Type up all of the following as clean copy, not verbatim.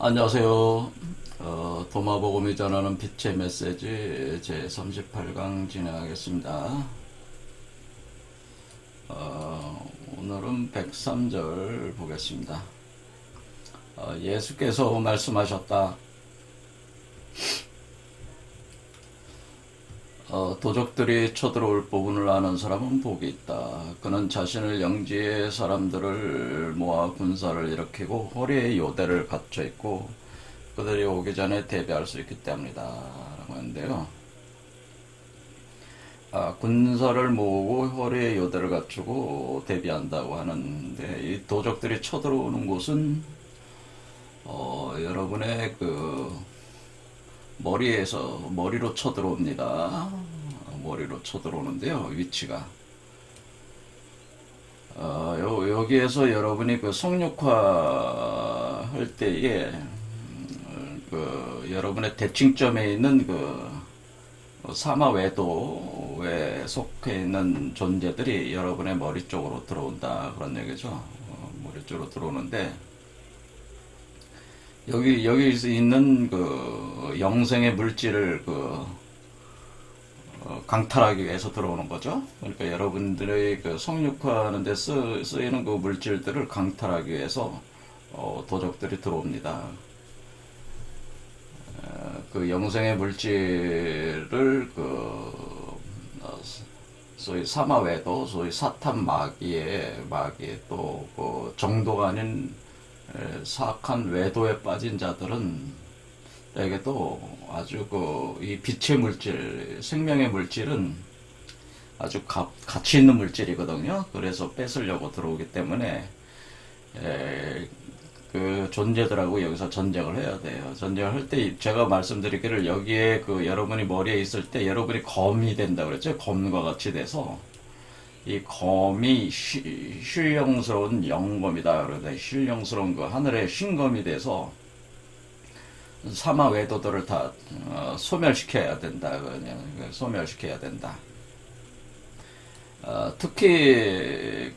안녕하세요. 도마복음이 전하는 빛의 메시지 제38강 진행하겠습니다. 오늘은 103절 보겠습니다. 예수께서 말씀하셨다. 도적들이 쳐들어올 부분을 아는 사람은 복이 있다. 그는 자신을 영지의 사람들을 모아 군사를 일으키고 허리에 요대를 갖춰 있고 그들이 오기 전에 대비할 수 있기 때문이다. 라고 하는데요. 군사를 모으고 허리에 요대를 갖추고 대비한다고 하는데, 이 도적들이 쳐들어오는 곳은 여러분의 머리로 쳐들어옵니다. 머리로 쳐들어오는데요. 위치가. 여기에서 여러분이 성육화 할 때에, 여러분의 대칭점에 있는 사마외도에 속해 있는 존재들이 여러분의 머리 쪽으로 들어온다. 그런 얘기죠. 머리 쪽으로 들어오는데, 여기 있는 영생의 물질을 강탈하기 위해서 들어오는 거죠. 그러니까 여러분들의 성육화하는데 쓰이는 물질들을 강탈하기 위해서 도적들이 들어옵니다. 영생의 물질을 소위 사마외도, 소위 사탄 마귀의 또 정도가 아닌 사악한 외도에 빠진 자들은 에게도 아주 이 빛의 물질, 생명의 물질은 아주 가치 있는 물질이거든요. 그래서 뺏으려고 들어오기 때문에 존재들하고 여기서 전쟁을 해야 돼요. 전쟁을 할 때 제가 말씀드리기를, 여기에 여러분이 머리에 있을 때 여러분이 검이 된다 그랬죠. 검과 같이 돼서 이 검이 신령스러운 영검이다. 그러다 신령스러운 하늘의 신검이 돼서 사마 외도들을 다 소멸시켜야 된다. 그냥 소멸시켜야 된다. 특히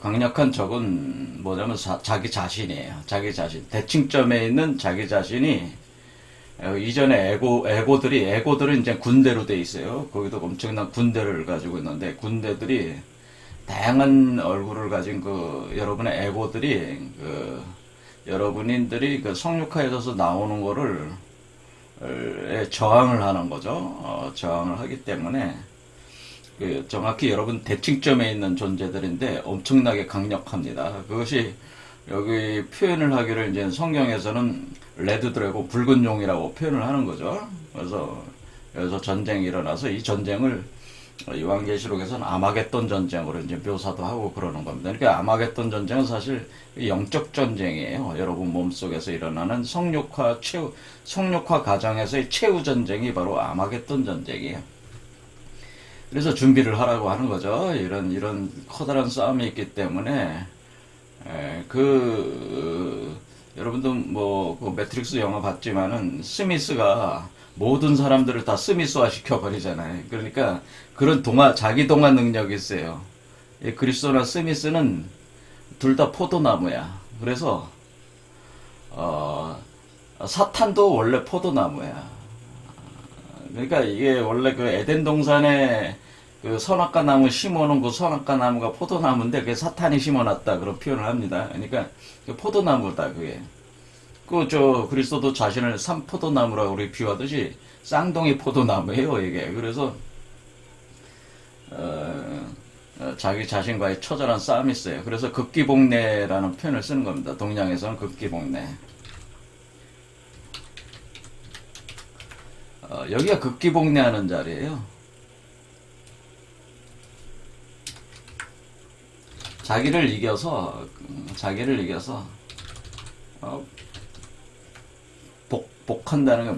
강력한 적은 뭐냐면 자기 자신이에요. 자기 자신. 대칭점에 있는 자기 자신이, 이전에 에고들은 이제 군대로 돼 있어요. 거기도 엄청난 군대를 가지고 있는데, 군대들이 다양한 얼굴을 가진 여러분의 에고들이 여러분들이 성육화에서 나오는 거를 저항을 하는 거죠. 저항을 하기 때문에 정확히 여러분 대칭점에 있는 존재들인데 엄청나게 강력합니다. 그것이 여기 표현을 하기를 이제 성경에서는 레드 드래곤, 붉은 용이라고 표현을 하는 거죠. 그래서 여기서 전쟁이 일어나서 이 전쟁을 요한계시록에서는 아마겟돈 전쟁으로 이제 묘사도 하고 그러는 겁니다. 그러니까 아마겟돈 전쟁은 사실 영적 전쟁이에요. 여러분 몸속에서 일어나는 성육화 과정에서의 최후 전쟁이 바로 아마겟돈 전쟁이에요. 그래서 준비를 하라고 하는 거죠. 이런 커다란 싸움이 있기 때문에, 여러분도 매트릭스 영화 봤지만은, 스미스가 모든 사람들을 다 스미스화 시켜버리잖아요. 그러니까 그런 자기 동화 능력이 있어요. 그리스도나 스미스는 둘 다 포도나무야. 그래서 사탄도 원래 포도나무야. 그러니까 이게 원래 에덴 동산에 선악과 나무 심어놓은 선악과 나무가 포도나무인데, 그게 사탄이 심어놨다, 그런 표현을 합니다. 그러니까 포도나무다, 그게. 그리스도도 자신을 산포도나무라고 우리 비유하듯이 쌍둥이 포도나무예요, 이게. 그래서 자기 자신과의 처절한 싸움이 있어요. 그래서 극기복례라는 표현을 쓰는 겁니다. 동양에서는 극기복례. 여기가 극기복례하는 자리예요. 자기를 이겨서 복한다는 게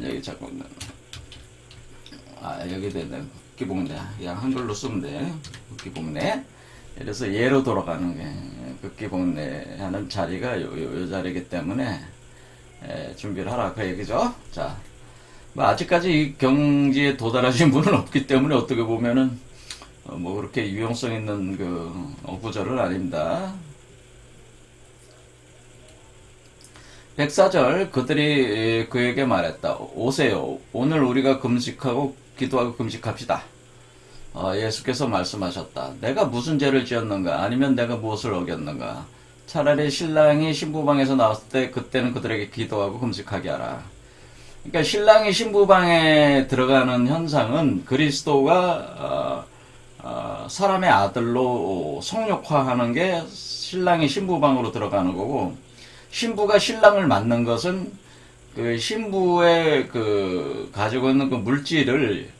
여기 자꾸 여기 되네. 극기복례. 그냥 한글로 쓰면 돼. 극기복례. 그래서 예로 돌아가는 게 극기복례 하는 자리가 요 자리이기 때문에 준비를 하라, 그 얘기죠. 자, 아직까지 이 경지에 도달하신 분은 없기 때문에 어떻게 보면은 그렇게 유용성 있는 구절은 아닙니다. 백사절 그들이 그에게 말했다. 오세요. 오늘 우리가 금식하고 기도하고 금식합시다. 예수께서 말씀하셨다. 내가 무슨 죄를 지었는가? 아니면 내가 무엇을 어겼는가? 차라리 신랑이 신부방에서 나왔을 때 그때는 그들에게 기도하고 금식하게 하라. 그러니까 신랑이 신부방에 들어가는 현상은 그리스도가 사람의 아들로 성육화하는 게 신랑이 신부방으로 들어가는 거고, 신부가 신랑을 맞는 것은 그 신부의 그 가지고 있는 그 물질을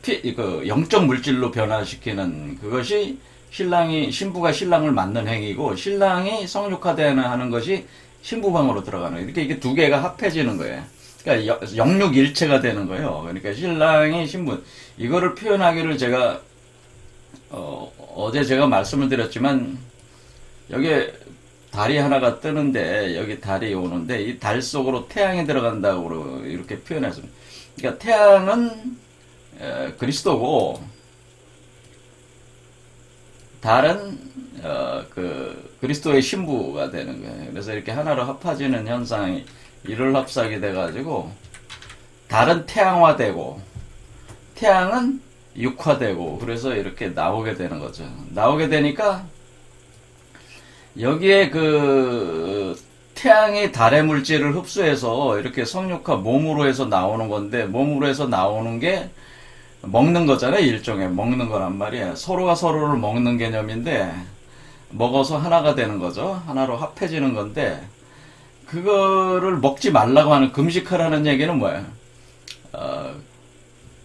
그 영적 물질로 변화시키는 그것이 신부가 신랑을 맞는 행위고, 신랑이 성육화되는 하는 것이 신부방으로 들어가는 거예요. 그러니까 이게 두 개가 합해지는 거예요. 그러니까 영육일체가 되는 거예요. 그러니까 신랑이 신부, 이거를 표현하기를 제가 어제 제가 말씀을 드렸지만, 여기에 달이 하나가 뜨는데 여기 달이 오는데 이 달 속으로 태양이 들어간다고 이렇게 표현했습니다. 그러니까 태양은 그리스도고, 달은 그리스도의 신부가 되는 거예요. 그래서 이렇게 하나로 합해지는 현상이 일월합사하게 돼가지고, 달은 태양화되고 태양은 육화되고, 그래서 이렇게 나오게 되는 거죠. 나오게 되니까 여기에 그 태양이 달의 물질을 흡수해서 이렇게 성육화 몸으로 해서 나오는 건데, 몸으로 해서 나오는 게 먹는 거잖아요. 일종의 먹는 거란 말이에요. 서로가 서로를 먹는 개념인데, 먹어서 하나가 되는 거죠. 하나로 합해지는 건데, 그거를 먹지 말라고 하는, 금식하라는 얘기는 뭐예요?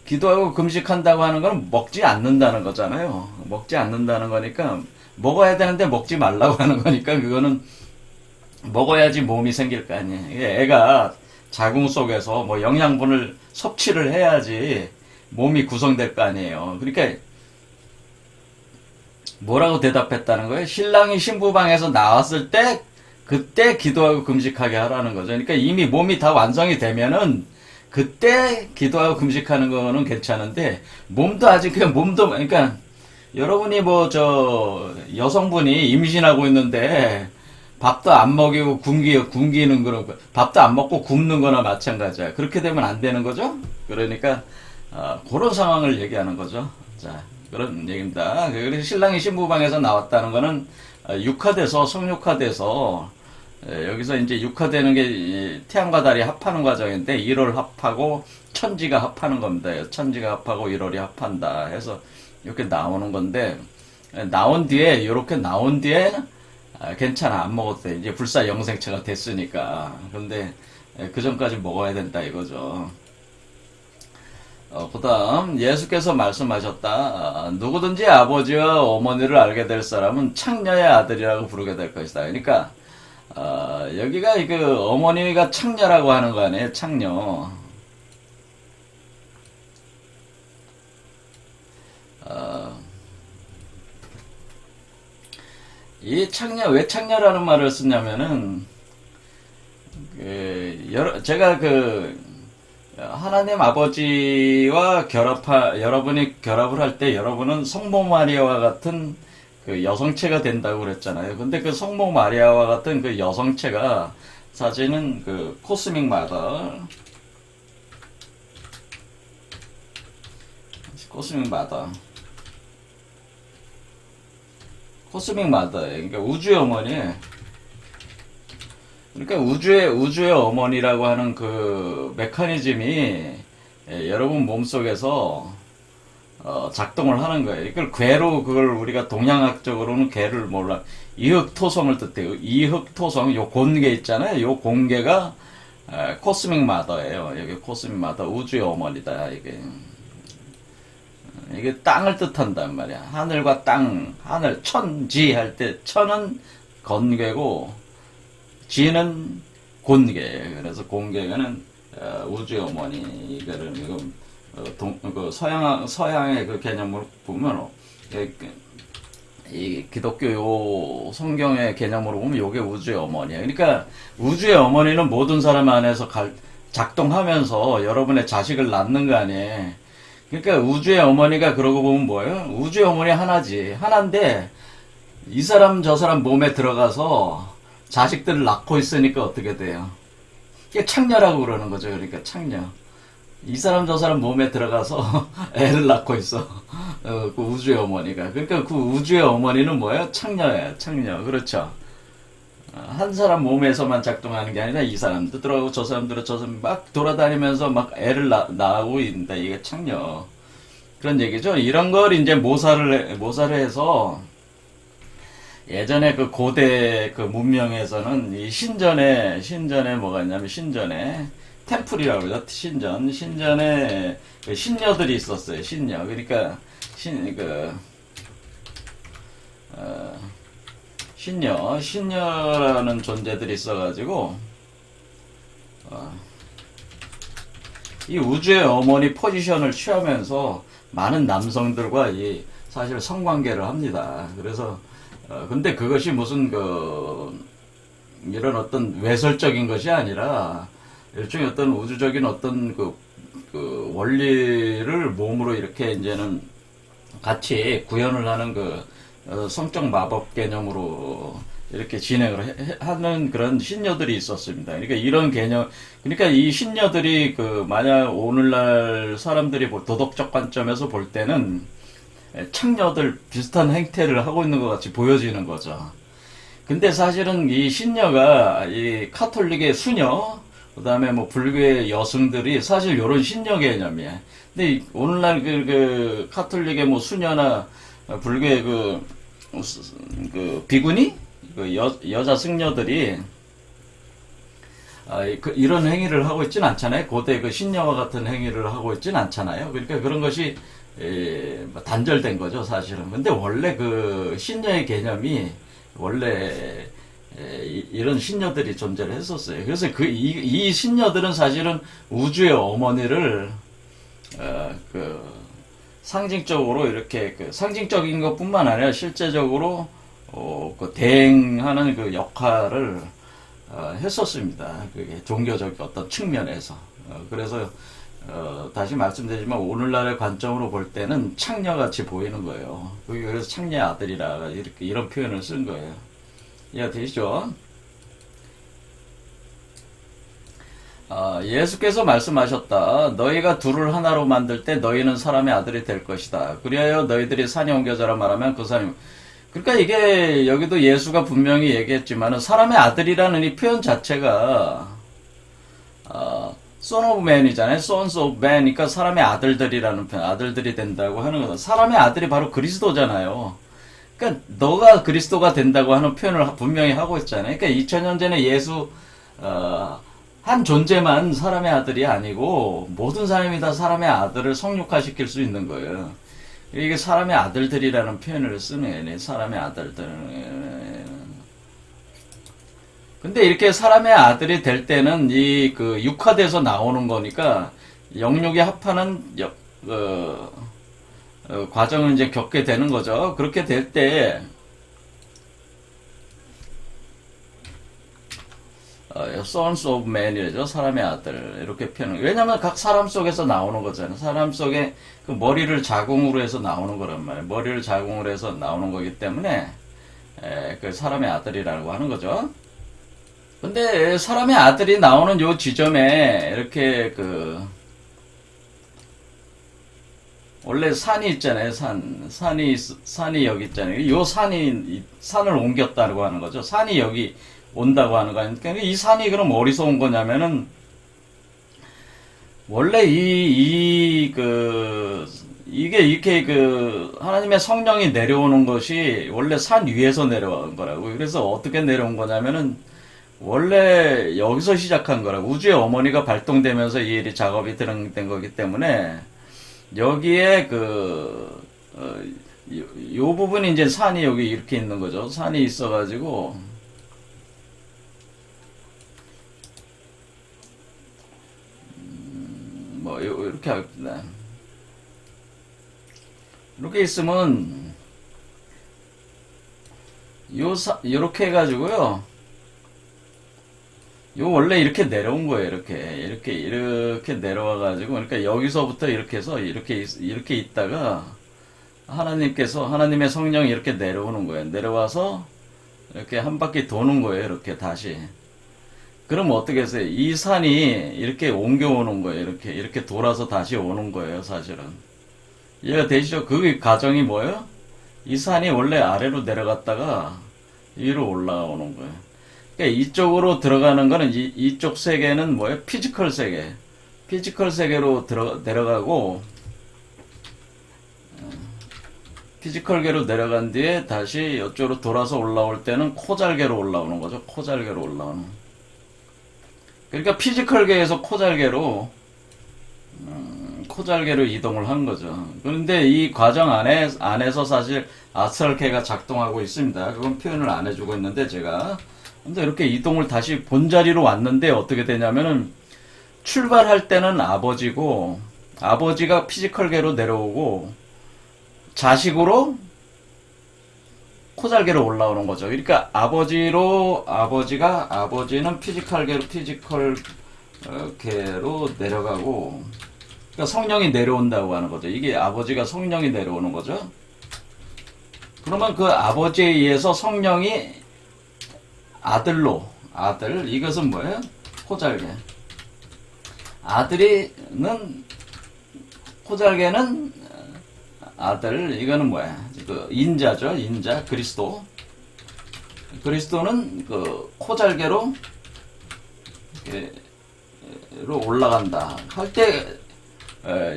기도하고 금식한다고 하는 건 먹지 않는다는 거잖아요. 먹지 않는다는 거니까, 먹어야 되는데 먹지 말라고 하는 거니까, 그거는 먹어야지 몸이 생길 거 아니에요. 애가 자궁 속에서 뭐 영양분을 섭취를 해야지 몸이 구성될 거 아니에요. 그러니까 뭐라고 대답했다는 거예요? 신랑이 신부방에서 나왔을 때 그때 기도하고 금식하게 하라는 거죠. 그러니까 이미 몸이 다 완성이 되면은 그때 기도하고 금식하는 거는 괜찮은데, 몸도 아직 그냥 몸도, 그러니까 여러분이 뭐 여성분이 임신하고 있는데 밥도 안 먹이고 굶기는 거는, 밥도 안 먹고 굶는 거나 마찬가지야. 그렇게 되면 안 되는 거죠. 그러니까 그런 상황을 얘기하는 거죠. 자, 그런 얘기입니다. 그래서 신랑이 신부방에서 나왔다는 거는 육화돼서, 성육화돼서, 여기서 이제 육화되는 게 태양과 달이 합하는 과정인데, 1월 합하고 천지가 합하는 겁니다. 천지가 합하고 1월이 합한다 해서 이렇게 나오는 건데, 이렇게 나온 뒤에 괜찮아, 안 먹어도 돼. 이제 불사 영생체가 됐으니까. 그런데 그 전까지 먹어야 된다 이거죠. 그 다음 예수께서 말씀하셨다. 누구든지 아버지와 어머니를 알게 될 사람은 창녀의 아들이라고 부르게 될 것이다. 그러니까 여기가 그 어머니가 창녀라고 하는 거 아니에요. 창녀. 이 창녀, 왜 창녀라는 말을 쓰냐면은, 제가 하나님 아버지와 여러분이 결합을 할 때 여러분은 성모 마리아와 같은 그 여성체가 된다고 그랬잖아요. 근데 그 성모 마리아와 같은 그 여성체가 사실은 그 코스믹 마더, 그러니까 우주의 어머니. 그러니까 우주의 어머니라고 하는 그 메커니즘이 여러분 몸속에서 작동을 하는 거예요. 이걸 괴로, 그걸 우리가 동양학적으로는 괴를 몰라. 이흑토성을 뜻해요. 이흑토성, 요 곤괴 있잖아요. 요 곤괴가 코스믹 마더예요. 여기 코스믹 마더, 우주의 어머니다. 이게 땅을 뜻한단 말이야. 하늘과 땅, 하늘, 천지 할 때 천은 건괴고 지는 곤괴. 그래서 곤괴는 우주의 어머니. 이거를 서양의 그 개념을 보면 이 기독교 요 성경의 개념으로 보면 요게 우주의 어머니예요. 그러니까 우주의 어머니는 모든 사람 안에서 작동하면서 여러분의 자식을 낳는 거 아니에요. 그러니까 우주의 어머니가 그러고 보면 뭐예요? 우주의 어머니 하나지. 하나인데 이 사람 저 사람 몸에 들어가서 자식들을 낳고 있으니까 어떻게 돼요? 이게 창녀라고 그러는 거죠. 그러니까 창녀. 이 사람 저 사람 몸에 들어가서 애를 낳고 있어. 그 우주의 어머니가. 그러니까 그 우주의 어머니는 뭐예요? 창녀예요. 창녀. 그렇죠. 한 사람 몸에서만 작동하는 게 아니라 이 사람도 들어가고 저 사람들은 저 사람 막 돌아다니면서 막 애를 낳고 있는다. 이게 창녀. 그런 얘기죠. 이런 걸 이제 모사를 해서 예전에 그 고대 그 문명에서는 이 신전에 뭐가 있냐면 신전에 템플이라고 그러죠. 신전에 그 신녀들이 있었어요. 신녀. 그러니까 어, 신녀라는 존재들이 있어가지고 이 우주의 어머니 포지션을 취하면서 많은 남성들과 이 사실 성관계를 합니다. 그래서 근데 그것이 무슨 이런 어떤 외설적인 것이 아니라 일종의 어떤 우주적인 어떤 그 원리를 몸으로 이렇게 이제는 같이 구현을 하는 성적 마법 개념으로 이렇게 진행을 하는 그런 신녀들이 있었습니다. 그러니까 이런 개념, 그러니까 이 신녀들이 만약 오늘날 사람들이 도덕적 관점에서 볼 때는 창녀들 비슷한 행태를 하고 있는 것 같이 보여지는 거죠. 근데 사실은 이 신녀가 이 카톨릭의 수녀, 그 다음에 뭐 불교의 여성들이 사실 요런 신녀 개념이에요. 근데 오늘날 카톨릭의 뭐 수녀나 불교의 비구니? 여자 승려들이 이런 행위를 하고 있진 않잖아요. 고대 신녀와 같은 행위를 하고 있진 않잖아요. 그러니까 그런 것이 단절된 거죠, 사실은. 근데 원래 신녀의 개념이 원래 이런 신녀들이 존재를 했었어요. 그래서 이 신녀들은 사실은 우주의 어머니를 상징적으로 이렇게 상징적인 것뿐만 아니라 실제적으로 대행하는 역할을 했었습니다. 그게 종교적 어떤 측면에서. 그래서 다시 말씀드리지만 오늘날의 관점으로 볼 때는 창녀같이 보이는 거예요. 그래서 창녀의 아들이라 이렇게 이런 표현을 쓴 거예요. 이해되시죠? 예수께서 말씀하셨다. 너희가 둘을 하나로 만들 때 너희는 사람의 아들이 될 것이다. 그리하여 너희들이 산에 옮겨져라 말하면 그 산이. 그러니까 이게 여기도 예수가 분명히 얘기했지만 사람의 아들이라는 이 표현 자체가 son of man이잖아요. sons of man. 그러니까 사람의 아들들이라는 표현, 아들들이 된다고 하는 거다. 사람의 아들이 바로 그리스도잖아요. 그러니까 너가 그리스도가 된다고 하는 표현을 분명히 하고 있잖아요. 그러니까 2000년 전에 예수 한 존재만 사람의 아들이 아니고 모든 사람이 다 사람의 아들을 성육화시킬 수 있는 거예요. 이게 사람의 아들들이라는 표현을 쓰네. 사람의 아들들. 근데 이렇게 사람의 아들이 될 때는 육화돼서 나오는 거니까 영육이 합하는 과정을 이제 겪게 되는 거죠. 그렇게 될 때 sons of man이죠. 사람의 아들. 이렇게 표현을. 왜냐면 각 사람 속에서 나오는 거잖아요. 사람 속에 머리를 자궁으로 해서 나오는 거란 말이에요. 머리를 자궁으로 해서 나오는 거기 때문에, 사람의 아들이라고 하는 거죠. 근데 사람의 아들이 나오는 요 지점에 이렇게 원래 산이 있잖아요. 산이 여기 있잖아요. 요 산을 옮겼다고 하는 거죠. 산이 여기 온다고 하는 거니까 그러니까 이 산이 그럼 어디서 온 거냐면은 원래 이게 이렇게 하나님의 성령이 내려오는 것이 원래 산 위에서 내려온 거라고. 그래서 어떻게 내려온 거냐면은 원래 여기서 시작한 거라고. 우주의 어머니가 발동되면서 이 일이 작업이 된 거기 때문에 여기에 요 부분이 이제 산이 여기 이렇게 있는 거죠. 산이 있어가지고 이렇게 하겠다. 이렇게 있으면 요렇게 해가지고요. 요 원래 이렇게 내려온 거예요. 이렇게 내려와가지고 그러니까 여기서부터 이렇게 해서 이렇게 있다가 하나님의 성령이 이렇게 내려오는 거예요. 내려와서 이렇게 한 바퀴 도는 거예요. 이렇게 다시. 그럼 어떻게 했어요? 이 산이 이렇게 옮겨오는 거예요. 이렇게 돌아서 다시 오는 거예요. 사실은. 이해가 되시죠? 그 과정이 뭐예요? 이 산이 원래 아래로 내려갔다가 위로 올라오는 거예요. 그러니까 이쪽으로 들어가는 거는 이쪽 세계는 뭐예요? 피지컬 세계. 피지컬 세계로 내려가고, 피지컬계로 내려간 뒤에 다시 이쪽으로 돌아서 올라올 때는 코잘계로 올라오는 거죠. 코잘계로 올라오는. 그러니까 피지컬계에서 코잘계로 이동을 한 거죠. 그런데 이 과정 안에서 사실 아스트랄계가 작동하고 있습니다. 그건 표현을 안 해주고 있는데 제가. 근데 이렇게 이동을 다시 본자리로 왔는데 어떻게 되냐면은 출발할 때는 아버지가 피지컬계로 내려오고 자식으로 코잘계로 올라오는 거죠. 그러니까 아버지는 피지컬계로 내려가고, 그러니까 성령이 내려온다고 하는 거죠. 이게 아버지가 성령이 내려오는 거죠. 그러면 그 아버지에 의해서 성령이 이것은 뭐예요? 코잘계. 코잘계는 아들, 이거는 뭐야? 그 인자죠, 인자, 그리스도. 그리스도는 그 코잘계로 올라간다. 할 때,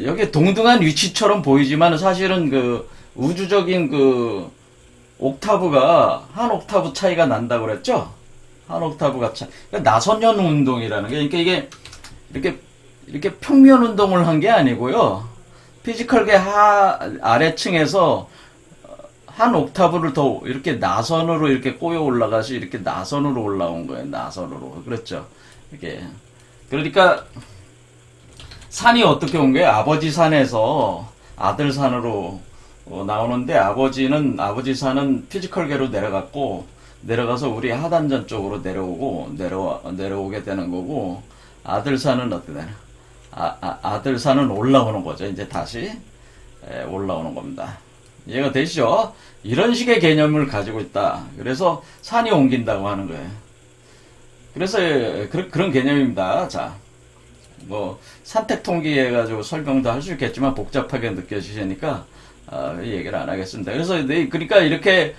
여기 동등한 위치처럼 보이지만 사실은 그 우주적인 그 옥타브가 한 옥타브 차이가 난다고 그랬죠? 한 옥타브가 그러니까 나선연 운동이라는 게, 그러니까 이게 이렇게 평면 운동을 한 게 아니고요. 피지컬계 아래층에서 한 옥타브를 더 이렇게 나선으로 이렇게 꼬여 올라가서 이렇게 나선으로 올라온 거예요. 나선으로. 그렇죠. 이렇게. 그러니까 산이 어떻게 온 거예요? 아버지 산에서 아들 산으로 나오는데 아버지 산은 피지컬계로 내려가서 우리 하단전 쪽으로 내려오게 되는 거고, 아들 산은 어떻게 되나? 아들 산은 올라오는 거죠. 이제 다시 올라오는 겁니다. 이해가 되시죠? 이런 식의 개념을 가지고 있다. 그래서 산이 옮긴다고 하는 거예요. 그래서 그런 개념입니다. 자, 뭐 산택통기 해가지고 설명도 할 수 있겠지만 복잡하게 느껴지시니까 이 얘기를 안 하겠습니다. 그래서 그러니까 이렇게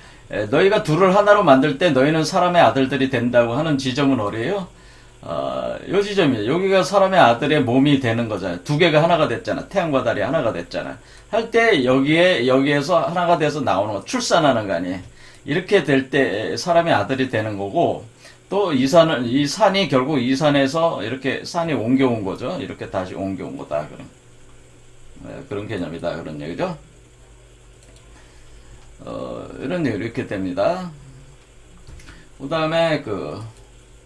너희가 둘을 하나로 만들 때 너희는 사람의 아들들이 된다고 하는 지점은 어디예요? 요 지점이에요. 여기가 사람의 아들의 몸이 되는 거잖아요. 두 개가 하나가 됐잖아. 태양과 달이 하나가 됐잖아. 할 때 여기에서 하나가 돼서 나오는 거, 출산하는 거 아니에요. 이렇게 될 때 사람의 아들이 되는 거고, 또 이 산이 결국 이 산에서 이렇게 산이 옮겨온 거죠. 이렇게 다시 옮겨온 거다. 그런 개념이다. 그런 얘기죠. 이런 얘기 이렇게 됩니다. 그 다음에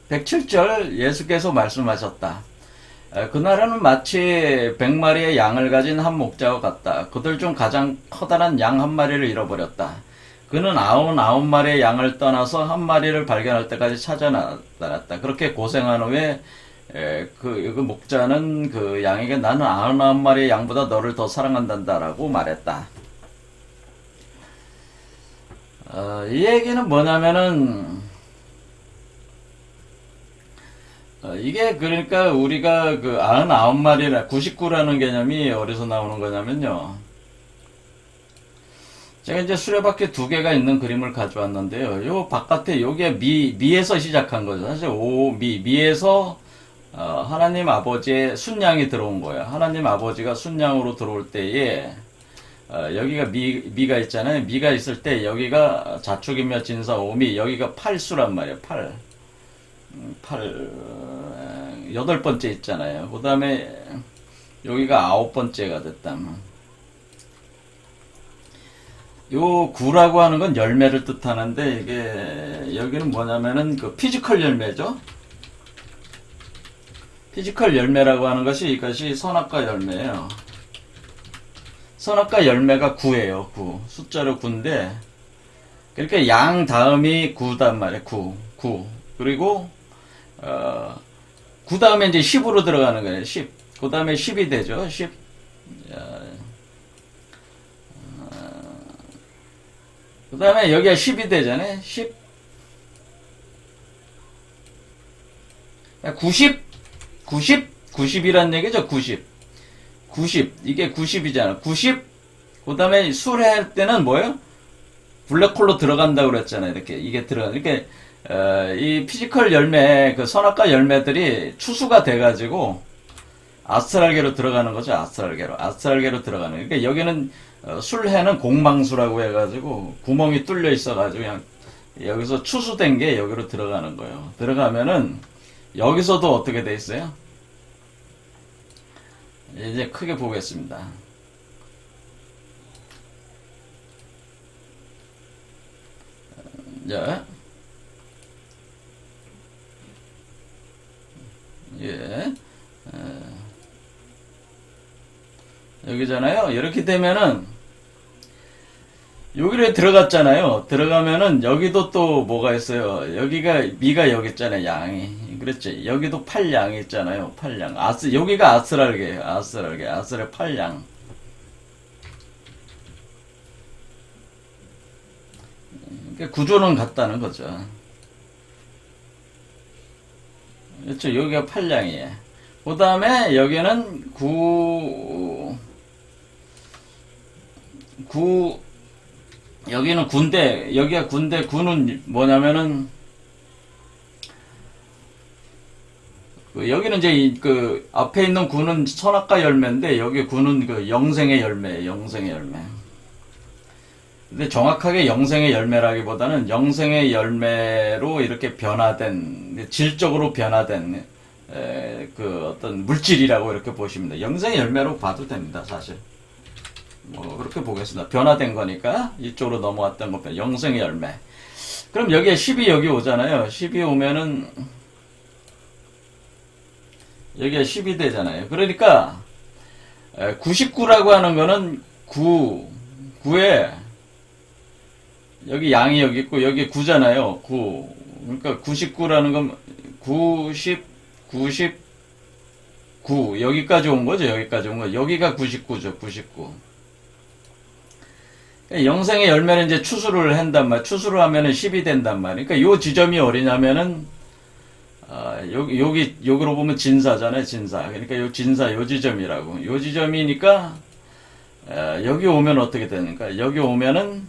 107절 예수께서 말씀하셨다. 그날은 마치 100마리의 양을 가진 한 목자와 같다. 그들 중 가장 커다란 양 한 마리를 잃어버렸다. 그는 99마리의 양을 떠나서 한 마리를 발견할 때까지 찾아 나갔다. 그렇게 고생한 후에 그 목자는 그 양에게 나는 99마리의 양보다 너를 더 사랑한단다라고 말했다. 이 얘기는 뭐냐면은, 이게 그러니까 우리가 99마리라 99라는 개념이 어디서 나오는 거냐면요. 제가 이제 수레바퀴 두 개가 있는 그림을 가져왔는데요. 요 바깥에 여기에 미에서 시작한 거죠. 사실 미에서 하나님 아버지의 순양이 들어온 거예요. 하나님 아버지가 순양으로 들어올 때에 여기가 미가 있잖아요. 미가 있을 때 여기가 자축이며 진사 오미, 여기가 8수란 말이에요. 8번째 있잖아요. 그 다음에 여기가 9번째가 됐다면, 요 9라고 하는 건 열매를 뜻하는데, 이게 여기는 뭐냐면은 그 피지컬 열매죠. 피지컬 열매라고 하는 이것이 선악과 열매예요. 선악과 열매가 9예요. 9. 숫자로 9인데, 그러니까 양 다음이 9단 말이에요. 9. 그리고 9 다음에 이제 10으로 들어가는 거예요. 10. 그 다음에 10이 되죠. 10. 그 다음에 여기가 10이 되잖아요. 10. 90, 90이란 얘기죠. 90. 이게 90이잖아. 90. 그 다음에 수리할 때는 뭐예요? 블랙홀로 들어간다고 그랬잖아요. 이렇게, 이게 이렇게, 이 피지컬 열매, 그 선악과 열매들이 추수가 돼가지고, 아스트랄계로 들어가는 거죠. 아스트랄계로 들어가는. 그러니까 여기는, 술해는 공망수라고 해가지고, 구멍이 뚫려 있어가지고, 그냥, 여기서 추수된 게 여기로 들어가는 거예요. 들어가면은, 여기서도 어떻게 돼 있어요? 이제 크게 보겠습니다. 자, 예, 여기잖아요. 이렇게 되면은 여기를 들어갔잖아요. 들어가면은 여기도 또 뭐가 있어요. 여기가 미가 여기 있잖아요. 양이. 그렇지. 여기도 팔양이 있잖아요. 팔양. 여기가 아스랄계예요. 아스랄 팔양. 그러니까 구조는 같다는 거죠. 그렇죠. 여기가 팔양이에요. 그 다음에 여기는 여기는 군대, 여기가 군대, 군은 뭐냐면은, 여기는 이제 그 앞에 있는 군은 선악과 열매인데, 여기 군은 그 영생의 열매예요. 영생의 열매. 근데 정확하게 영생의 열매라기보다는 영생의 열매로 이렇게 변화된, 질적으로 변화된, 그 어떤 물질이라고 이렇게 보시면 돼요. 영생의 열매로 봐도 됩니다, 사실. 뭐, 그렇게 보겠습니다. 변화된 거니까, 이쪽으로 넘어왔던 거, 영생의 열매. 그럼 여기에 10이 여기 오잖아요. 10이 오면은, 여기가 10이 되잖아요. 그러니까, 99라고 하는 거는 9에, 여기 양이 여기 있고, 여기 9잖아요. 9. 그러니까 99라는 건 99. 여기까지 온 거죠. 여기까지 온 거. 여기가 99죠. 99. 영생의 열매는 이제 추수를 한단 말이야. 추수를 하면은 10이 된단 말이야. 그러니까 요 지점이 어디냐면은, 여기로 보면 진사잖아요. 진사. 그러니까 요 진사, 요 지점이라고. 요 지점이니까, 여기 오면 어떻게 되니까, 여기 오면은,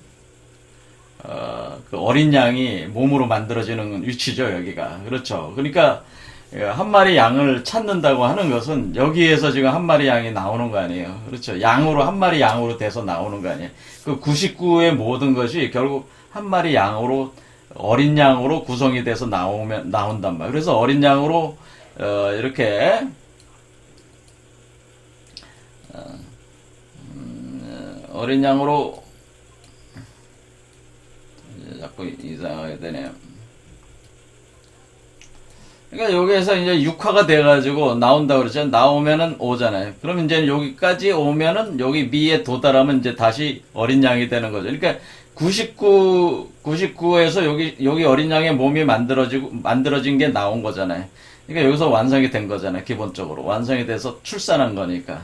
그 어린 양이 몸으로 만들어지는 위치죠, 여기가. 그렇죠. 그러니까, 한 마리 양을 찾는다고 하는 것은 여기에서 지금 한 마리 양이 나오는 거 아니에요. 그렇죠. 양으로, 한 마리 양으로 돼서 나오는 거 아니에요. 그 99의 모든 것이 결국 한 마리 양으로, 어린 양으로 구성이 돼서 나온단 말이에요. 그래서 어린 양으로, 이렇게, 어린 양으로, 자꾸 이상하게 되네요. 그러니까 여기에서 이제 6화가 돼가지고 나온다 그러죠. 나오면은 오잖아요. 그럼 이제 여기까지 오면은 여기 미에 도달하면 이제 다시 어린 양이 되는 거죠. 그러니까 99에서 여기 어린 양의 몸이 만들어진 게 나온 거잖아요. 그러니까 여기서 완성이 된 거잖아요. 기본적으로. 완성이 돼서 출산한 거니까.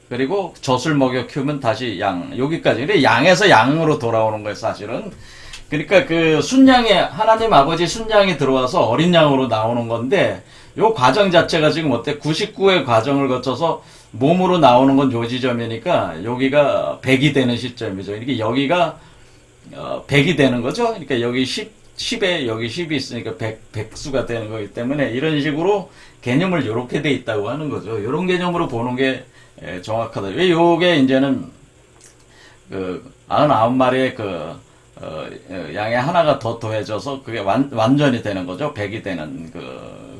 그리고 젖을 먹여 키우면 다시 양. 여기까지. 근데 양에서 양으로 돌아오는 거예요, 사실은. 그러니까 그 하나님 아버지 순양이 들어와서 어린 양으로 나오는 건데, 요 과정 자체가 지금 어때? 99의 과정을 거쳐서 몸으로 나오는 건 요 지점이니까, 여기가 100이 되는 시점이죠. 이렇게 여기가, 100이 되는 거죠. 그러니까 여기 10에 여기 10이 있으니까 100수가 되는 거기 때문에, 이런 식으로 개념을 요렇게 돼 있다고 하는 거죠. 요런 개념으로 보는 게 정확하다. 왜 요게 이제는, 99마리의 양에 하나가 더 더해져서 그게 완전히 되는 거죠. 100이 되는,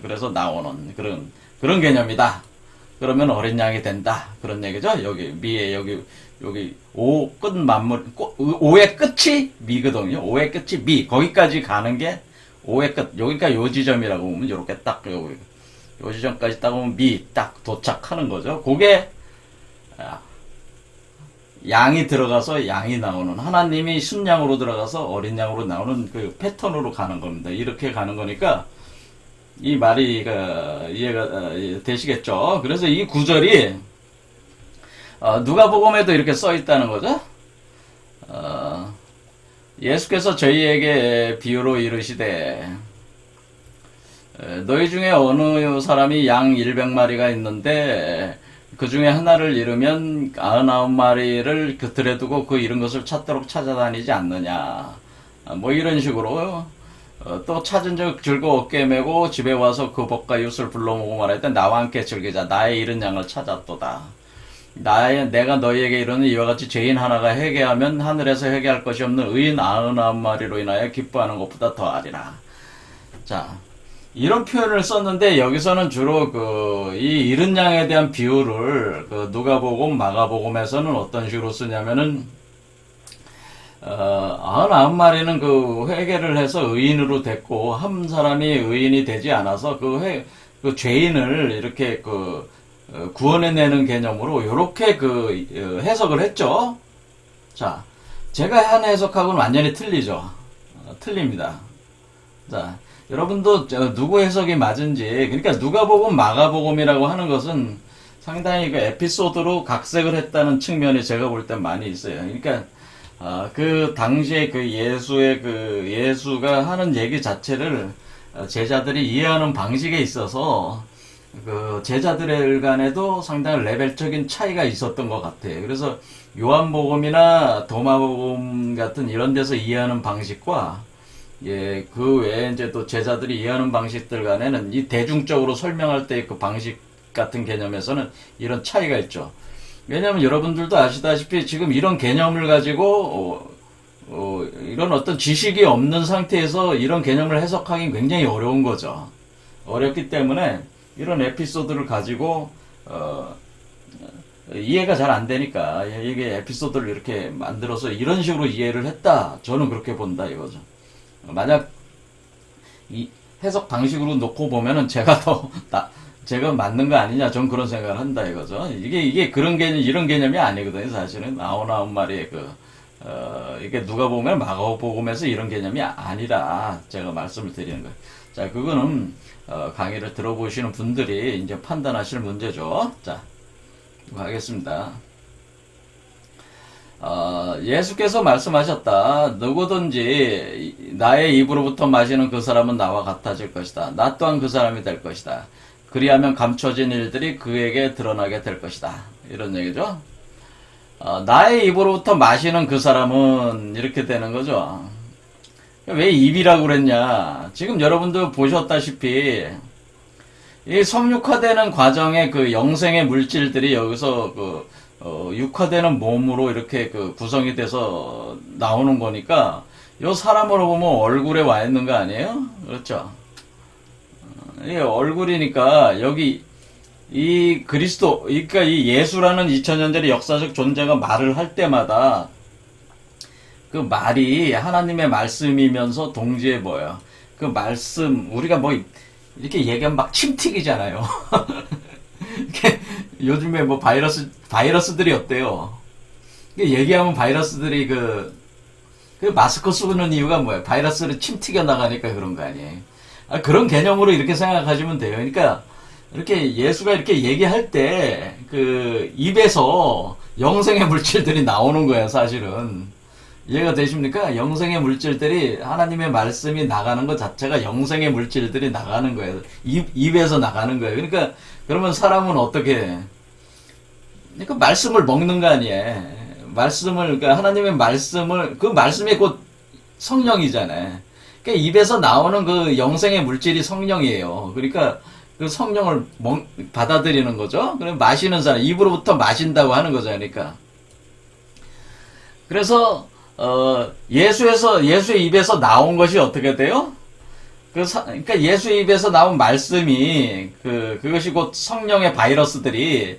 그래서 나오는 그런 개념이다. 그러면 어린 양이 된다. 그런 얘기죠. 여기, 미에, 여기 5 만물, 5의 끝이 미거든요. 5의 끝이 미. 거기까지 가는 게 5의 끝. 여기가 요 지점이라고 보면 요렇게 딱, 요 지점까지 딱 오면 미, 딱 도착하는 거죠. 그게, 양이 들어가서 양이 나오는, 하나님이 순양으로 들어가서 어린 양으로 나오는 그 패턴으로 가는 겁니다. 이렇게 가는 거니까 이 말이 이해가 되시겠죠? 그래서 이 구절이 누가복음에도 이렇게 써 있다는 거죠. 예수께서 저희에게 비유로 이르시되, 너희 중에 어느 사람이 양 100마리가 있는데 그 중에 하나를 잃으면 99마리를 곁들여 두고 그 잃은 것을 찾도록 찾아다니지 않느냐. 뭐 이런 식으로 또 찾은 적 즐거웠게 메고 집에 와서 그 법과 이웃을 불러 모으고 말하였다. 나와 함께 즐기자. 나의 잃은 양을 찾았도다. 내가 너희에게 이르는 이와 같이 죄인 하나가 회개하면 하늘에서 회개할 것이 없는 의인 99마리로 인하여 기뻐하는 것보다 더하리라. 자, 이런 표현을 썼는데 여기서는 주로 이 잃은 양에 대한 비유를 누가복음, 마가복음에서는 어떤 식으로 쓰냐면은 99마리는 회개를 해서 의인으로 됐고 한 사람이 의인이 되지 않아서 그 죄인을 이렇게 구원해내는 개념으로 이렇게 해석을 했죠. 자, 제가 한 해석하고는 완전히 틀리죠. 틀립니다. 자, 여러분도 누구 해석이 맞은지, 그러니까 누가복음, 마가복음이라고 하는 것은 상당히 에피소드로 각색을 했다는 측면이 제가 볼 땐 많이 있어요. 그러니까 그 당시에 예수가 하는 얘기 자체를 제자들이 이해하는 방식에 있어서 제자들 간에도 상당히 레벨적인 차이가 있었던 것 같아요. 그래서 요한복음이나 도마복음 같은 이런 데서 이해하는 방식과 그 외에 이제 또 제자들이 이해하는 방식들 간에는 이 대중적으로 설명할 때 그 방식 같은 개념에서는 이런 차이가 있죠. 왜냐하면 여러분들도 아시다시피 지금 이런 개념을 가지고 이런 어떤 지식이 없는 상태에서 이런 개념을 해석하기 굉장히 어려운 거죠. 어렵기 때문에 이런 에피소드를 가지고 이해가 잘 안 되니까 이게 에피소드를 이렇게 만들어서 이런 식으로 이해를 했다. 저는 그렇게 본다 이거죠. 만약 이 해석 방식으로 놓고 보면은 제가 맞는 거 아니냐, 전 그런 생각을 한다 이거죠. 이게 그런 개념, 이런 개념이 아니거든요, 사실은. 99마리의 이게 누가 보면 마가복음에서 이런 개념이 아니라 제가 말씀을 드리는 거예요. 자, 그거는, 강의를 들어보시는 분들이 이제 판단하실 문제죠. 자, 가겠습니다. 예수께서 말씀하셨다. 누구든지 나의 입으로부터 마시는 그 사람은 나와 같아질 것이다. 나 또한 그 사람이 될 것이다. 그리하면 감춰진 일들이 그에게 드러나게 될 것이다. 이런 얘기죠. 나의 입으로부터 마시는 그 사람은 이렇게 되는 거죠. 왜 입이라고 그랬냐. 지금 여러분도 보셨다시피 이 성육화되는 과정에 영생의 물질들이 여기서 육화되는 몸으로 이렇게 구성이 돼서 나오는 거니까 요 사람으로 보면 얼굴에 와 있는 거 아니에요? 그렇죠? 이 얼굴이니까 여기 이 그리스도, 그러니까 이 예수라는 2000년 전의 역사적 존재가 말을 할 때마다 그 말이 하나님의 말씀이면서 동시에 뭐예요? 그 말씀, 우리가 뭐 이렇게 얘기하면 막 침 튀기잖아요. 이렇게 요즘에 뭐 바이러스들이 어때요? 얘기하면 바이러스들이 마스크 쓰는 이유가 뭐예요? 바이러스를 침 튀겨 나가니까 그런 거 아니에요? 그런 개념으로 이렇게 생각하시면 돼요. 그러니까 이렇게 예수가 이렇게 얘기할 때 입에서 영생의 물질들이 나오는 거예요, 사실은. 이해가 되십니까? 영생의 물질들이 하나님의 말씀이 나가는 것 자체가 영생의 물질들이 나가는 거예요. 입에서 나가는 거예요. 그러니까 그러면 사람은 어떻게 해? 그러니까 말씀을 먹는 거 아니에요. 그러니까 하나님의 말씀을, 그 말씀이 곧 성령이잖아요. 그러니까 입에서 나오는 그 영생의 물질이 성령이에요. 그러니까 그 성령을 받아들이는 거죠. 그럼 마시는 사람, 입으로부터 마신다고 하는 거죠. 그러니까. 그래서 예수의 입에서 나온 것이 어떻게 돼요? 그러니까 예수의 입에서 나온 말씀이 그것이 곧 성령의 바이러스들이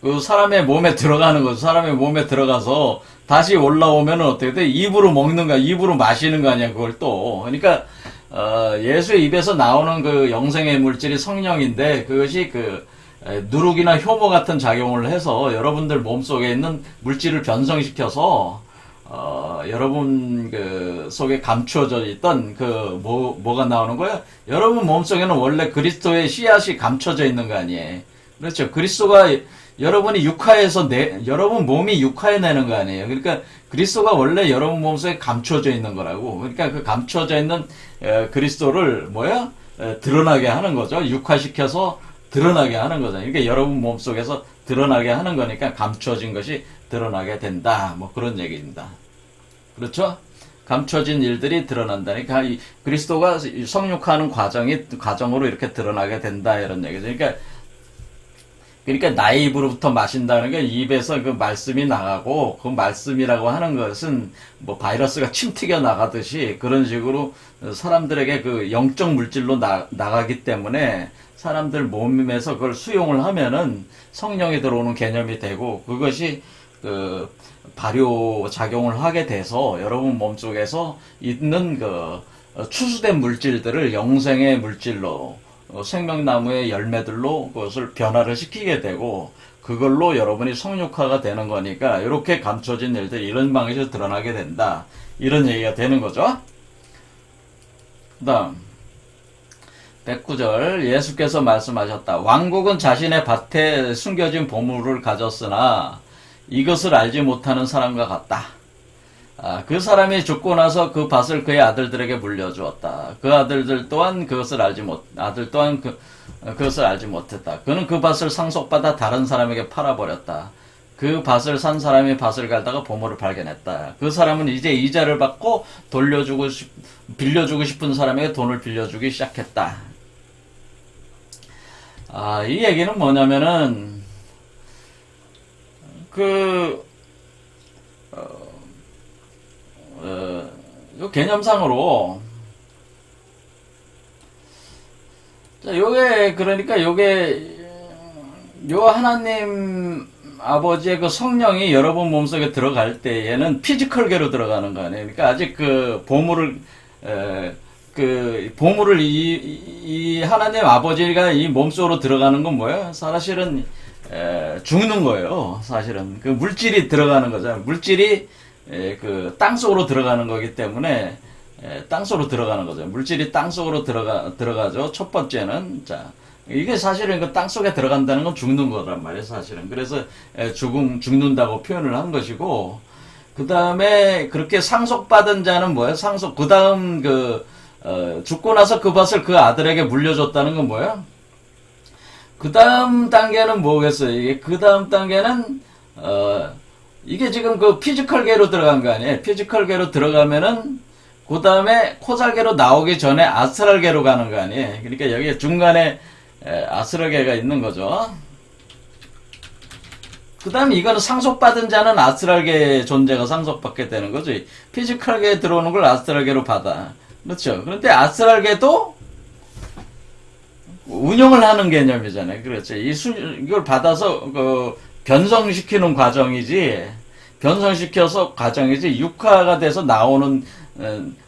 그 사람의 몸에 들어가는 거죠. 사람의 몸에 들어가서 다시 올라오면은 어떻게 돼? 입으로 먹는 거야. 입으로 마시는 거 아니야. 그걸 또. 그러니까 예수의 입에서 나오는 그 영생의 물질이 성령인데 그것이 누룩이나 효모 같은 작용을 해서 여러분들 몸속에 있는 물질을 변성시켜서 여러분 속에 감추어져 있던 뭐가 나오는 거예요? 여러분 몸속에는 원래 그리스도의 씨앗이 감춰져 있는 거 아니에요? 그렇죠. 그리스도가 여러분이 육화에서 여러분 몸이 육화에 내는 거 아니에요. 그러니까 그리스도가 원래 여러분 몸속에 감춰져 있는 거라고. 그러니까 그 감춰져 있는 그리스도를 뭐야? 드러나게 하는 거죠. 육화시켜서 드러나게 하는 거죠. 그러니까 여러분 몸속에서 드러나게 하는 거니까 감춰진 것이 드러나게 된다. 뭐 그런 얘기입니다. 그렇죠? 감춰진 일들이 드러난다니까 이 그리스도가 성육화하는 과정으로 이렇게 드러나게 된다 이런 얘기죠. 그러니까 나의 입으로부터 마신다는 게 입에서 그 말씀이 나가고 그 말씀이라고 하는 것은 뭐 바이러스가 침 튀겨 나가듯이 그런 식으로 사람들에게 그 영적 물질로 나가기 때문에 사람들 몸에서 그걸 수용을 하면은 성령이 들어오는 개념이 되고 그것이 그 발효 작용을 하게 돼서 여러분 몸속에서 있는 그 추수된 물질들을 영생의 물질로 생명나무의 열매들로 그것을 변화를 시키게 되고 그걸로 여러분이 성육화가 되는 거니까 이렇게 감춰진 일들이 이런 방식으로 드러나게 된다. 이런 얘기가 되는 거죠. 그 다음 109절 예수께서 말씀하셨다. 왕국은 자신의 밭에 숨겨진 보물을 가졌으나 이것을 알지 못하는 사람과 같다. 그 사람이 죽고 나서 그 밭을 그의 아들들에게 물려주었다. 그 아들들 또한 그것을 알지 못했다. 그는 그 밭을 상속받아 다른 사람에게 팔아버렸다. 그 밭을 산 사람이 밭을 갈다가 보물을 발견했다. 그 사람은 이제 이자를 받고 빌려주고 싶은 사람에게 돈을 빌려주기 시작했다. 이 얘기는 뭐냐면은 요 개념상으로 요 하나님 아버지의 그 성령이 여러분 몸속에 들어갈 때에는 피지컬계로 들어가는 거 아니에요. 그러니까 아직 그 보물을 이 하나님 아버지가 이 몸속으로 들어가는 건 뭐예요? 사실은 죽는 거예요. 사실은 그 물질이 들어가는 거잖아요. 물질이 그 땅속으로 들어가는 거기 때문에 땅속으로 들어가는 거죠. 물질이 땅속으로 들어가죠. 첫 번째는 자 이게 사실은 그 땅속에 들어간다는 건 죽는 거란 말이에요. 사실은 그래서 죽는다고 표현을 한 것이고 그 다음에 그렇게 상속받은 자는 뭐예요? 그 다음 죽고 나서 그 밭을 그 아들에게 물려줬다는 건 뭐예요? 그 다음 단계는 뭐겠어요? 이게 그 다음 단계는 이게 지금 그 피지컬계로 들어간 거 아니에요? 피지컬계로 들어가면은 그 다음에 코잘계로 나오기 전에 아스트랄계로 가는 거 아니에요? 그러니까 여기 중간에 아스트랄계가 있는 거죠. 그 다음에 이거는 상속받은 자는 아스트랄계 존재가 상속받게 되는 거죠. 피지컬계에 들어오는 걸 아스트랄계로 받아. 그렇죠. 그런데 아스트랄계도 운영을 하는 개념이잖아요. 그렇죠. 이걸 받아서 변성시키는 과정이지, 육화가 돼서 나오는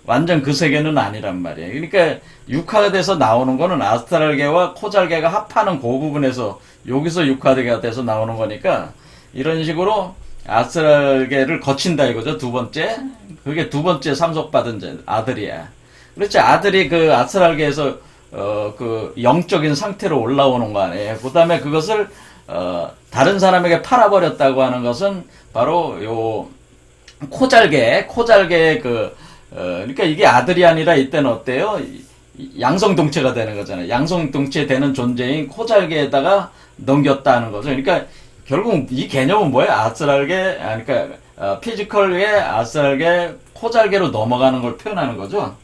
완전 그 세계는 아니란 말이에요. 그러니까 육화가 돼서 나오는 거는 아스트랄계와 코잘계가 합하는 그 부분에서 여기서 육화가 돼서 나오는 거니까 이런 식으로 아스트랄계를 거친다 이거죠. 두 번째. 그게 두 번째 상속받은 아들이야. 그렇지. 아들이 그 아스트랄계에서 그 영적인 상태로 올라오는 거 아니에요. 그 다음에 그것을 다른 사람에게 팔아버렸다고 하는 것은 바로 요 코잘계 그러니까 이게 아들이 아니라 이때는 어때요? 양성동체가 되는 거잖아요. 양성동체 되는 존재인 코잘계에다가 넘겼다는 거죠. 그러니까 결국 이 개념은 뭐예요? 아스트랄계, 그러니까 피지컬계, 아스트랄계, 코잘계로 넘어가는 걸 표현하는 거죠.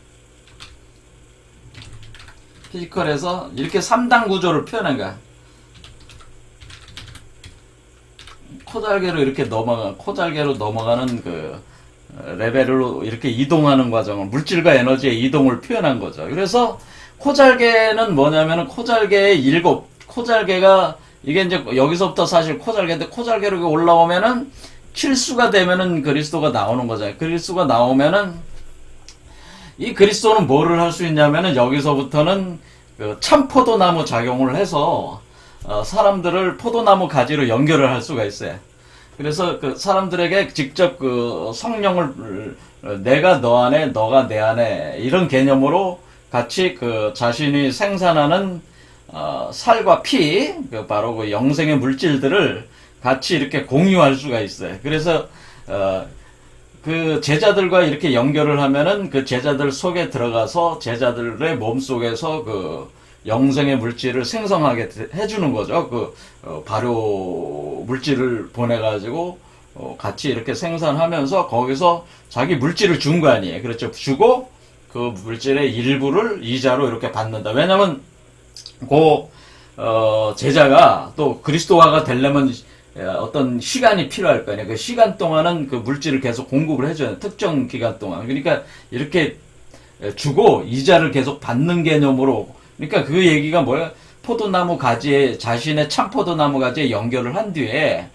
피지컬에서 이렇게 3단 구조를 표현한 거야. 코잘계로 넘어가는 그 레벨로 이렇게 이동하는 과정을 물질과 에너지의 이동을 표현한 거죠. 그래서 코잘계는 뭐냐면은 코잘계가 이게 이제 여기서부터 사실 코잘계인데 코잘계로 올라오면은 킬수가 되면은 그리스도가 나오는 거잖아요. 그리스도가 나오면은 이 그리스도는 뭐를 할 수 있냐면은 여기서부터는 그 참포도나무 작용을 해서 사람들을 포도나무 가지로 연결을 할 수가 있어요. 그래서 그 사람들에게 직접 그 성령을 내가 너 안에 너가 내 안에 이런 개념으로 같이 그 자신이 생산하는 살과 피, 바로 그 영생의 물질들을 같이 이렇게 공유할 수가 있어요. 그래서 그 제자들과 이렇게 연결을 하면은 그 제자들 속에 들어가서 제자들의 몸 속에서 그 영생의 물질을 생성하게 해주는 거죠. 그 발효 물질을 보내가지고 같이 이렇게 생산하면서 거기서 자기 물질을 준 거 아니에요. 그렇죠. 주고 그 물질의 일부를 이자로 이렇게 받는다. 왜냐면 제자가 또 그리스도화가 되려면 어떤 시간이 필요할 거 아니에요. 그 시간 동안은 그 물질을 계속 공급을 해줘요. 특정 기간 동안. 그러니까 이렇게 주고 이자를 계속 받는 개념으로. 그러니까 그 얘기가 뭐야? 포도나무 가지에 자신의 참 포도나무 가지에 연결을 한 뒤에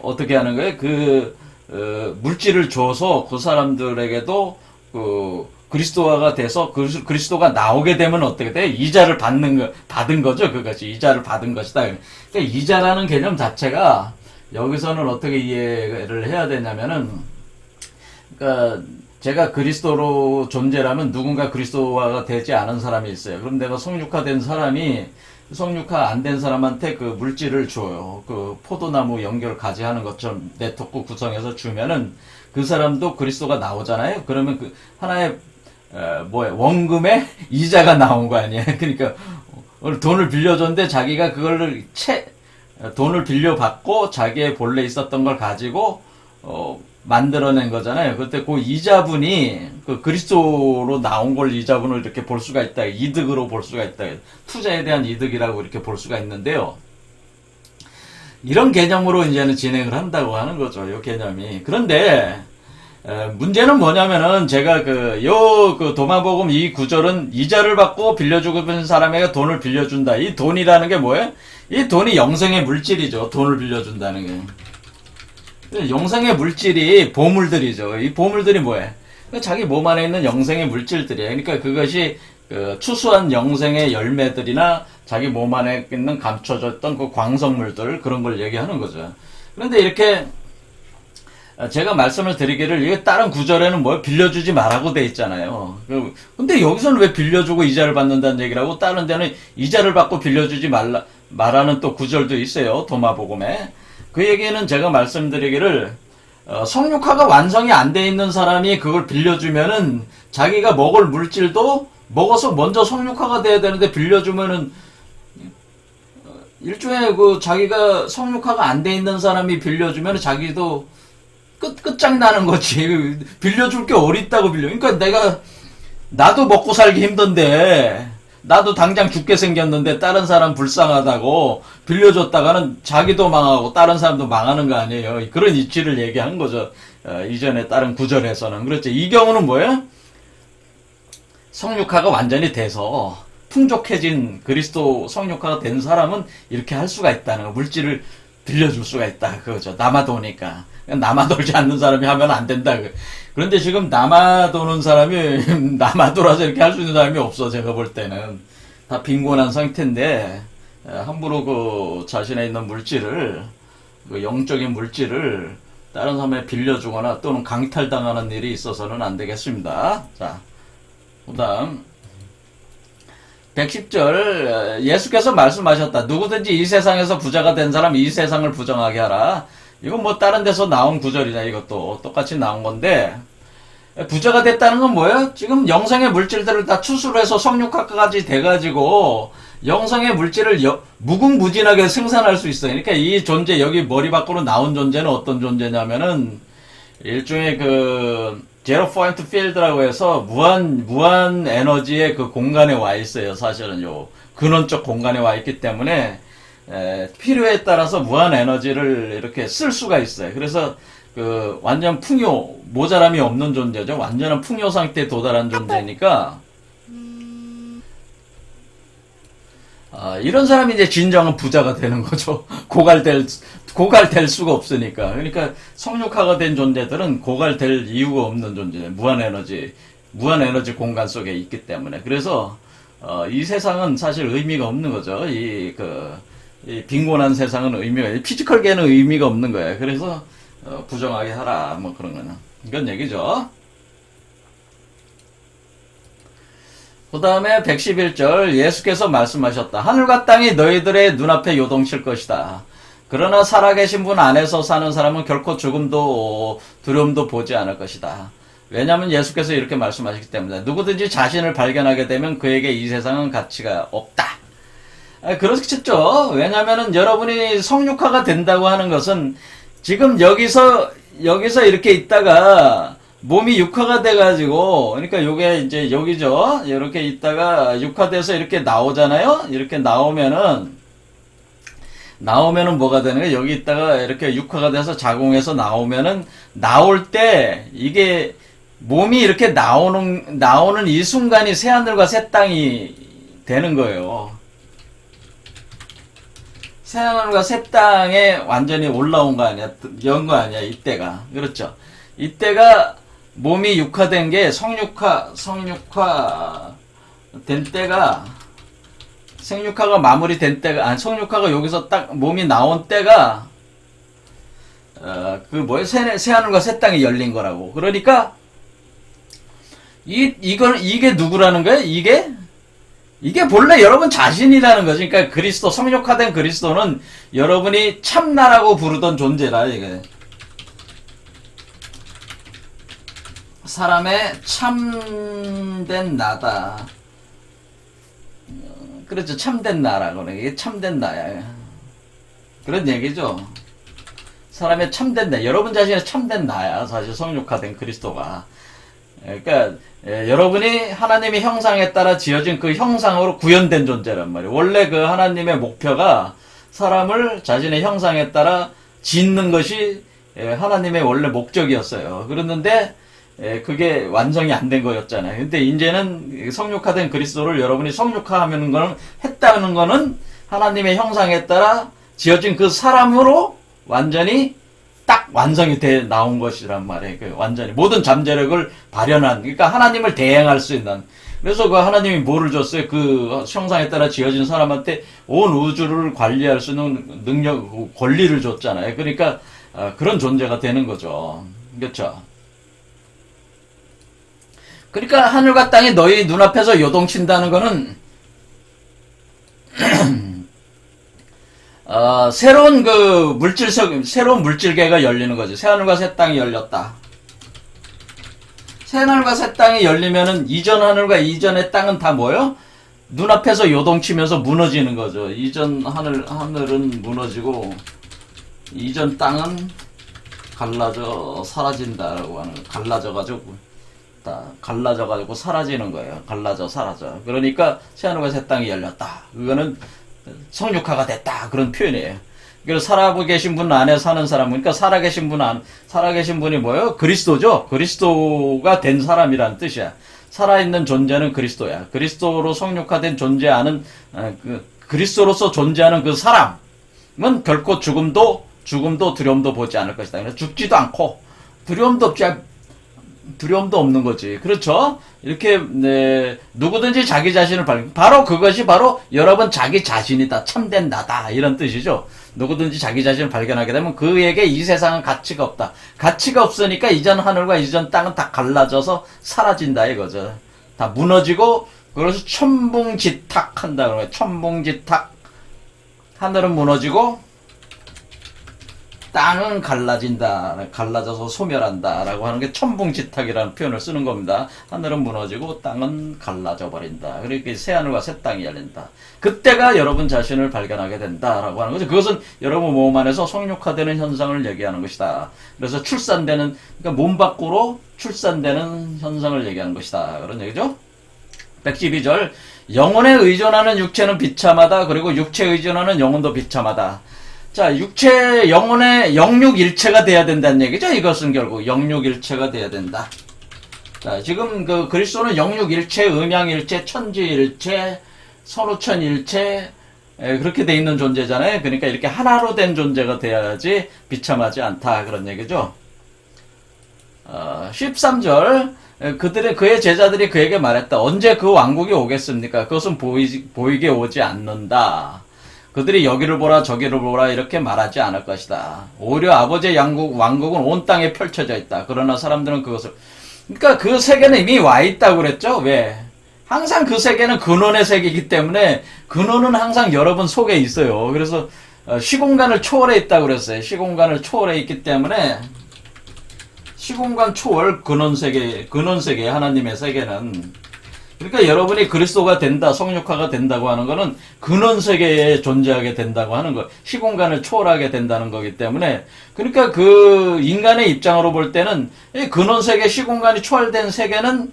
어떻게 하는 거예요? 물질을 줘서 그 사람들에게도 그리스도화가 돼서 그리스도가 나오게 되면 어떻게 돼? 이자를 받은 거죠. 그것이 이자를 받은 것이다. 그러니까 이자라는 개념 자체가 여기서는 어떻게 이해를 해야 되냐면은, 그러니까 제가 그리스도로 존재라면 누군가 그리스도화가 되지 않은 사람이 있어요. 그럼 내가 성육화된 사람이 성육화 안 된 사람한테 그 물질을 줘요. 그 포도나무 연결 가지하는 것처럼 네트워크 구성해서 주면은 그 사람도 그리스도가 나오잖아요. 그러면 그 하나의 원금에 이자가 나온 거 아니에요. 그러니까 돈을 빌려줬는데 자기가 그걸 돈을 빌려받고 자기의 본래 있었던 걸 가지고 만들어낸 거잖아요. 그때 그 이자분이 그 그리스도로 나온 걸 이자분을 이렇게 볼 수가 있다. 이득으로 볼 수가 있다. 투자에 대한 이득이라고 이렇게 볼 수가 있는데요. 이런 개념으로 이제는 진행을 한다고 하는 거죠. 이 개념이. 그런데 문제는 뭐냐면은 제가 그 도마복음 이 구절은 이자를 받고 빌려주고 있는 사람에게 돈을 빌려준다. 이 돈이라는 게 뭐예요? 이 돈이 영생의 물질이죠. 돈을 빌려준다는 게. 영생의 물질이 보물들이죠. 이 보물들이 뭐예요? 자기 몸 안에 있는 영생의 물질들이에요. 그러니까 그것이 추수한 영생의 열매들이나 자기 몸 안에 있는 감춰졌던 그 광석물들, 그런 걸 얘기하는 거죠. 그런데 이렇게 제가 말씀을 드리기를, 이게 다른 구절에는 뭐 빌려주지 말라고 돼 있잖아요. 근데 여기서는 왜 빌려주고 이자를 받는다는 얘기를 하고 다른 데는 이자를 받고 빌려주지 말라는 또 구절도 있어요. 도마복음에. 그 얘기는 제가 말씀드리기를, 성육화가 완성이 안 돼 있는 사람이 그걸 빌려주면은 자기가 먹을 물질도 먹어서 먼저 성육화가 돼야 되는데 빌려주면은 일종의 자기가 성육화가 안 돼 있는 사람이 빌려주면은 자기도 끝장나는 거지. 빌려줄 게 어딨다고 그러니까 나도 먹고 살기 힘든데, 나도 당장 죽게 생겼는데 다른 사람 불쌍하다고 빌려줬다가는 자기도 망하고 다른 사람도 망하는 거 아니에요. 그런 이치를 얘기한 거죠. 이전에 다른 구절에서는. 그렇죠. 이 경우는 뭐예요? 성육화가 완전히 돼서 풍족해진 그리스도 성육화가 된 사람은 이렇게 할 수가 있다는 거. 물질을 빌려줄 수가 있다. 그거죠. 남아도니까. 남아돌지 않는 사람이 하면 안 된다. 그런데 지금 남아도는 사람이 남아돌아서 이렇게 할 수 있는 사람이 없어. 제가 볼 때는 다 빈곤한 상태인데 함부로 자신에 있는 물질을, 영적인 물질을 다른 사람에 빌려주거나 또는 강탈당하는 일이 있어서는 안 되겠습니다. 자, 그다음 110절, 예수께서 말씀하셨다. 누구든지 이 세상에서 부자가 된 사람 이 세상을 부정하게 하라. 이건 뭐 다른 데서 나온 구절이냐. 이것도 똑같이 나온 건데, 부자가 됐다는 건 뭐예요? 지금 영생의 물질들을 다 추수를 해서 성육화까지 돼가지고 영생의 물질을 무궁무진하게 생산할 수 있어요. 그러니까 이 존재, 여기 머리 밖으로 나온 존재는 어떤 존재냐면은 일종의 제로 포인트 필드라고 해서 무한 에너지의 그 공간에 와 있어요. 사실은 근원적 공간에 와 있기 때문에 필요에 따라서 무한 에너지를 이렇게 쓸 수가 있어요. 그래서 완전 모자람이 없는 존재죠. 완전한 풍요 상태에 도달한 존재니까, 이런 사람이 이제 진정한 부자가 되는 거죠. 고갈될 수가 없으니까. 그러니까 성육화가 된 존재들은 고갈될 이유가 없는 존재예요. 무한 에너지 공간 속에 있기 때문에. 그래서 이 세상은 사실 의미가 없는 거죠. 이 빈곤한 세상은 피지컬계는 의미가 없는 거예요. 그래서 부정하게 하라, 뭐 그런 거는. 이건 얘기죠. 그 다음에 111절, 예수께서 말씀하셨다. 하늘과 땅이 너희들의 눈앞에 요동칠 것이다. 그러나 살아계신 분 안에서 사는 사람은 결코 죽음도 두려움도 보지 않을 것이다. 왜냐하면 예수께서 이렇게 말씀하셨기 때문에 누구든지 자신을 발견하게 되면 그에게 이 세상은 가치가 없다. 그렇겠죠. 왜냐하면 여러분이 성육화가 된다고 하는 것은 지금 여기서 이렇게 있다가 몸이 육화가 돼가지고, 그러니까 요게 이제 여기죠. 이렇게 있다가 육화돼서 이렇게 나오잖아요. 이렇게 나오면은 뭐가 되는 거예요? 여기 있다가 이렇게 육화가 돼서 자궁에서 나오면은, 나올 때, 이게, 몸이 이렇게 나오는 이 순간이 새하늘과 새 땅이 되는 거예요. 새하늘과 새 땅에 완전히 올라온 거 아니야? 연 거 아니야? 이때가. 그렇죠? 이때가 몸이 육화된 게 성육화 된 때가, 생육화가 마무리된 때가, 아니, 성육화가 여기서 딱 몸이 나온 때가, 새하늘과 새 땅이 열린 거라고. 그러니까, 이게 누구라는 거예요? 이게 본래 여러분 자신이라는 거지. 그러니까 그리스도, 성육화된 그리스도는 여러분이 참나라고 부르던 존재라, 이게. 사람의 참된 나다. 그렇죠. 참된 나라고. 이게 참된 나야. 그런 얘기죠. 사람의 참된 나. 여러분 자신의 참된 나야. 사실 성육화된 그리스도가. 그러니까 여러분이 하나님의 형상에 따라 지어진 그 형상으로 구현된 존재란 말이에요. 원래 그 하나님의 목표가 사람을 자신의 형상에 따라 짓는 것이 하나님의 원래 목적이었어요. 그랬는데 그게 완성이 안 된 거였잖아요. 근데 이제는 성육화된 그리스도를 여러분이 성육화하는 거는, 했다는 거는 하나님의 형상에 따라 지어진 그 사람으로 완전히 딱 완성이 돼 나온 것이란 말이에요. 완전히 모든 잠재력을 발현한, 그러니까 하나님을 대행할 수 있는. 그래서 그 하나님이 뭐를 줬어요? 그 형상에 따라 지어진 사람한테 온 우주를 관리할 수 있는 능력, 권리를 줬잖아요. 그러니까 그런 존재가 되는 거죠. 그렇죠? 그러니까 하늘과 땅이 너희 눈앞에서 요동친다는 거는 새로운 새로운 물질계가 열리는 거죠. 새하늘과 새 땅이 열렸다. 새하늘과 새 땅이 열리면은 이전 하늘과 이전의 땅은 다 뭐요? 눈앞에서 요동치면서 무너지는 거죠. 이전 하늘은 무너지고 이전 땅은 갈라져 사라진다라고 하는, 갈라져가지고 사라지는 거예요. 갈라져 사라져. 그러니까 새하늘과 새 땅이 열렸다. 그거는 성육화가 됐다. 그런 표현이에요. 그래서 살아계신 분 안에 사는 사람, 그러니까 살아계신 분이 뭐예요? 그리스도죠. 그리스도가 된 사람이라는 뜻이야. 살아있는 존재는 그리스도야. 그리스도로 성육화된 존재하는, 그리스도로서 존재하는 그 사람은 결코 죽음도 두려움도 보지 않을 것이다. 그래서 죽지도 않고 두려움도 없는 거지. 그렇죠? 이렇게, 누구든지 자기 자신을 바로 그것이 바로 여러분 자기 자신이다. 참된 나다. 이런 뜻이죠. 누구든지 자기 자신을 발견하게 되면 그에게 이 세상은 가치가 없다. 가치가 없으니까 이전 하늘과 이전 땅은 다 갈라져서 사라진다. 이거죠. 다 무너지고, 그래서 천붕지탁 한다. 그러면 천붕지탁. 하늘은 무너지고, 땅은 갈라져서 소멸한다 라고 하는 게 천붕지탁이라는 표현을 쓰는 겁니다. 하늘은 무너지고 땅은 갈라져 버린다. 그러니까 새하늘과 새 땅이 열린다. 그때가 여러분 자신을 발견하게 된다 라고 하는 거죠. 그것은 여러분 몸 안에서 성육화되는 현상을 얘기하는 것이다. 그래서 그러니까 몸 밖으로 출산되는 현상을 얘기하는 것이다. 그런 얘기죠. 112절. 영혼에 의존하는 육체는 비참하다. 그리고 육체에 의존하는 영혼도 비참하다. 자, 영혼의 영육일체가 돼야 된다는 얘기죠. 이것은 결국 영육일체가 돼야 된다. 자, 지금 그리스도는 영육일체, 음양일체, 천지일체, 선우천일체, 그렇게 돼 있는 존재잖아요. 그러니까 이렇게 하나로 된 존재가 돼야지 비참하지 않다. 그런 얘기죠. 13절. 그의 제자들이 그에게 말했다. 언제 그 왕국이 오겠습니까? 그것은 보이게 오지 않는다. 그들이 여기를 보라 저기를 보라 이렇게 말하지 않을 것이다. 오히려 아버지의 왕국은 온 땅에 펼쳐져 있다. 그러나 사람들은 그러니까 그 세계는 이미 와 있다고 그랬죠. 왜? 항상 그 세계는 근원의 세계이기 때문에 근원은 항상 여러분 속에 있어요. 그래서 시공간을 초월해 있다고 그랬어요. 시공간을 초월해 있기 때문에 시공간 초월 근원세계 하나님의 세계는, 그러니까 여러분이 그리스도가 된다, 성육화가 된다고 하는 거는 근원세계에 존재하게 된다고 하는 거, 시공간을 초월하게 된다는 거기 때문에, 그러니까 그 인간의 입장으로 볼 때는 이 근원세계, 시공간이 초월된 세계는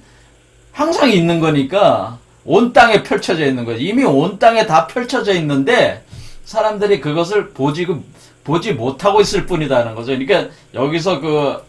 항상 있는 거니까 온 땅에 펼쳐져 있는 거지. 이미 온 땅에 다 펼쳐져 있는데 사람들이 그것을 보지 못하고 있을 뿐이다는 거죠. 그러니까 여기서 그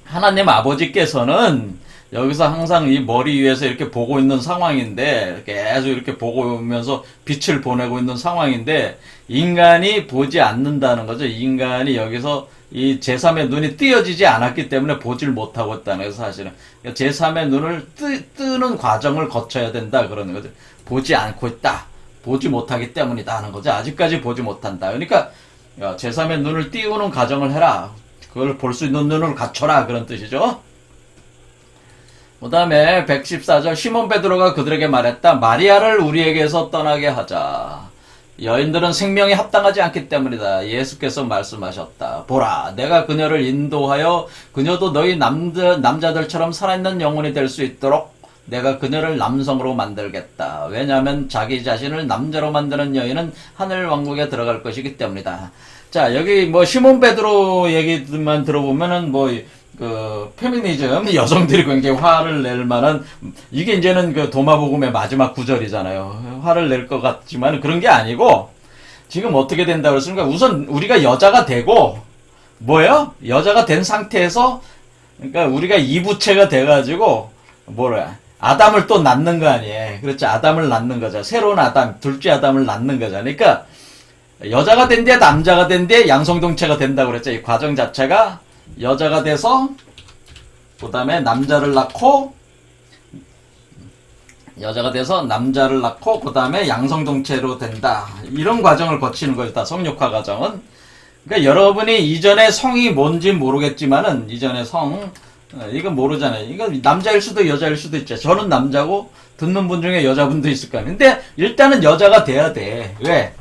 하나님 아버지께서는 여기서 항상 이 머리 위에서 이렇게 보고 있는 상황인데, 계속 이렇게 보고 오면서 빛을 보내고 있는 상황인데, 인간이 보지 않는다는 거죠. 인간이 여기서 이 제3의 눈이 띄어지지 않았기 때문에 보질 못하고 있다는 거죠, 사실은. 그러니까 제3의 눈을 뜨는 과정을 거쳐야 된다, 그러는 거죠. 보지 않고 있다. 보지 못하기 때문이다 하는 거죠. 아직까지 보지 못한다. 그러니까 제3의 눈을 띄우는 과정을 해라. 그걸 볼 수 있는 눈을 갖춰라. 그런 뜻이죠. 그 다음에 114절, 시몬 베드로가 그들에게 말했다. 마리아를 우리에게서 떠나게 하자. 여인들은 생명이 합당하지 않기 때문이다. 예수께서 말씀하셨다. 보라, 내가 그녀를 인도하여 그녀도 너희 남자들처럼 살아있는 영혼이 될 수 있도록 내가 그녀를 남성으로 만들겠다. 왜냐하면 자기 자신을 남자로 만드는 여인은 하늘 왕국에 들어갈 것이기 때문이다. 자, 여기 뭐 시몬 베드로 얘기만 들어보면은 뭐 그 페미니즘, 여성들이 굉장히 화를 낼 만한, 이게 이제는 그 도마복음의 마지막 구절이잖아요. 화를 낼 것 같지만 그런 게 아니고, 지금 어떻게 된다고 그랬습니까? 우선 우리가 여자가 되고, 뭐예요? 여자가 된 상태에서, 그러니까 우리가 이부체가 돼가지고 아담을 또 낳는 거 아니에요. 그렇죠. 아담을 낳는 거죠. 새로운 아담, 둘째 아담을 낳는 거죠. 그러니까 여자가 된 뒤에 남자가 된 뒤에 양성동체가 된다고 그랬죠. 이 과정 자체가 여자가 돼서 그 다음에 남자를 낳고, 여자가 돼서 남자를 낳고 그 다음에 양성동체로 된다. 이런 과정을 거치는 거죠. 다 성육화 과정은. 그러니까 여러분이 이전에 성이 뭔지 모르겠지만은, 이전에 이건 모르잖아요. 이거 남자일 수도 여자일 수도 있죠. 저는 남자고 듣는 분 중에 여자분도 있을 거예요. 근데 일단은 여자가 돼야 돼. 왜?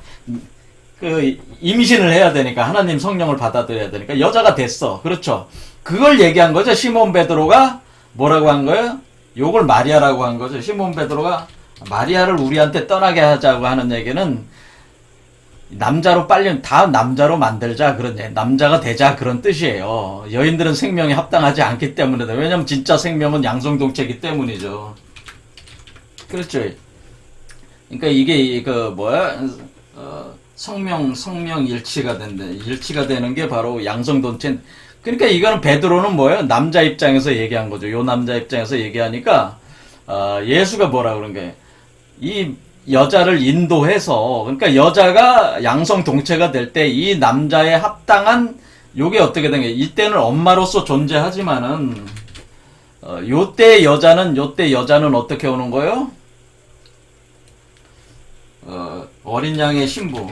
임신을 해야 되니까, 하나님 성령을 받아들여야 되니까 여자가 됐어. 그렇죠. 그걸 얘기한 거죠. 시몬 베드로가 뭐라고 한 거예요? 요걸 마리아라고 한 거죠. 시몬 베드로가 마리아를 우리한테 떠나게 하자고 하는 얘기는, 남자로 빨리 다 남자로 만들자, 그런 얘기, 남자가 되자, 그런 뜻이에요. 여인들은 생명이 합당하지 않기 때문이다. 왜냐면 진짜 생명은 양성동체이기 때문이죠. 그렇죠. 그러니까 이게 성명 일치가 된다. 일치가 되는 게 바로 양성동체. 그러니까 이거는 베드로는 뭐예요? 남자 입장에서 얘기한 거죠. 요 남자 입장에서 얘기하니까, 예수가 뭐라 그런 거예요? 이 여자를 인도해서, 그러니까 여자가 양성동체가 될 때 이 남자에 합당한, 요게 어떻게 된 거예요? 이때는 엄마로서 존재하지만은, 요때 여자는 어떻게 오는 거예요? 어린 양의 신부.